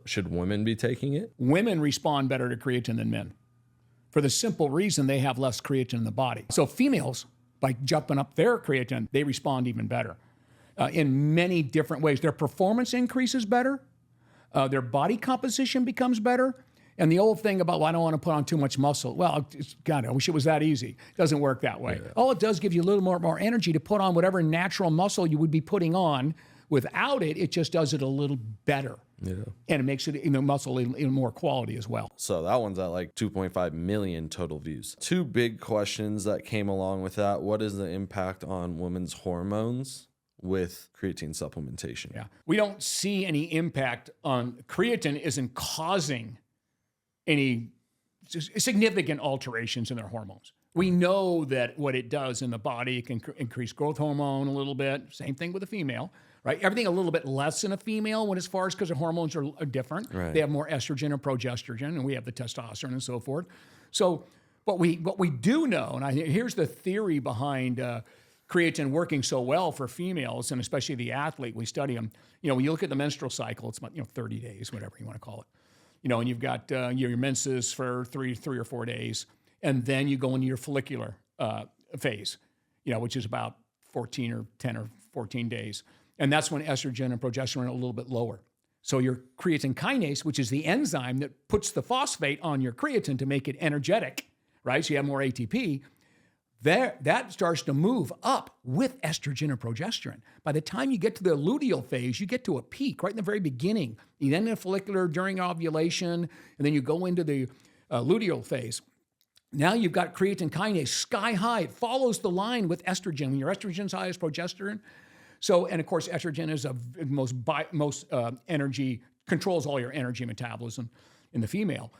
Should women be taking it? Women respond better to creatine than men for the simple reason they have less creatine in the body. So females, by jumping up their creatine, they respond even better in many different ways. Their performance increases better. Their body composition becomes better. And the old thing about, well, I don't want to put on too much muscle. Well, God, I wish it was that easy. It doesn't work that way. Yeah. All it does give you a little more energy to put on whatever natural muscle you would be putting on. Without it, it just does it a little better. Yeah. And it makes it muscle in more quality as well. So that one's at like 2.5 million total views. Two big questions that came along with that. What is the impact on women's hormones with creatine supplementation? Yeah. We don't see any impact on creatine isn't causing any significant alterations in their hormones. We know that what it does in the body, it can increase growth hormone a little bit. Same thing with a female, right? Everything a little bit less in a female when as far as because the hormones are different. Right. They have more estrogen and progesterone, and we have the testosterone and so forth. So what we do know, and here's the theory behind creatine working so well for females, and especially the athlete, we study them. When you look at the menstrual cycle, it's about 30 days, whatever you want to call it. And you've got your menses for three or 4 days, and then you go into your follicular phase, which is about 10 or 14 days. And that's when estrogen and progesterone are a little bit lower. So your creatine kinase, which is the enzyme that puts the phosphate on your creatine to make it energetic, right? So you have more ATP. That starts to move up with estrogen and progesterone. By the time you get to the luteal phase, you get to a peak right in the very beginning. You then in follicular during ovulation, and then you go into the luteal phase. Now you've got creatine kinase sky high. It follows the line with estrogen. When your estrogen's high as progesterone. So, and of course, estrogen is most energy, controls all your energy metabolism in the female.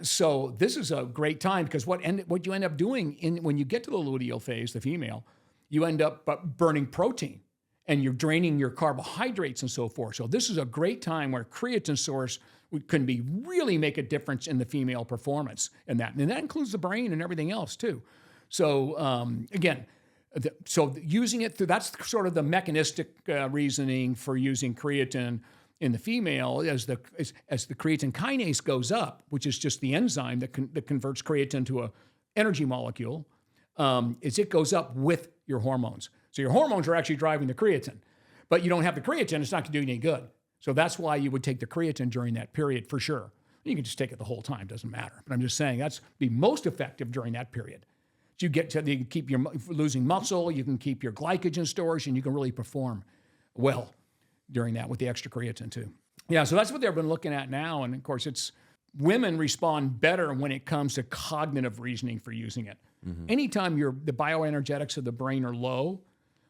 So this is a great time because what you end up doing when you get to the luteal phase, the female, you end up burning protein and you're draining your carbohydrates and so forth. So this is a great time where creatine source can really make a difference in the female performance and that includes the brain and everything else too. So so using it through, that's sort of the mechanistic reasoning for using creatine in the female as the creatine kinase goes up, which is just the enzyme that converts creatine to a energy molecule, is it goes up with your hormones. So your hormones are actually driving the creatine, but you don't have the creatine, it's not going to do you any good. So that's why you would take the creatine during that period for sure. You can just take it the whole time, doesn't matter. But I'm just saying that's be most effective during that period. So you can keep your losing muscle, you can keep your glycogen storage, and you can really perform well during that with the extra creatine too. Yeah, so that's what they've been looking at now. And of course, women respond better when it comes to cognitive reasoning for using it. Mm-hmm. Anytime the bioenergetics of the brain are low,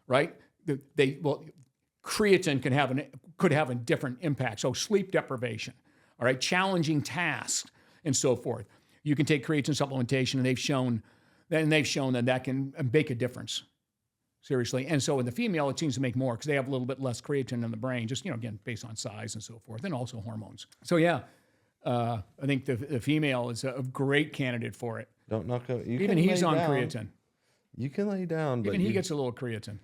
right? Creatine could have a different impact. So sleep deprivation, all right, challenging tasks and so forth. You can take creatine supplementation, and they've shown that can make a difference. Seriously. And so in the female, it seems to make more because they have a little bit less creatine in the brain, just, again, based on size and so forth, and also hormones. So yeah, I think the female is a great candidate for it. Don't knock out. Even he's on creatine. You can lay down, but he gets a little creatine.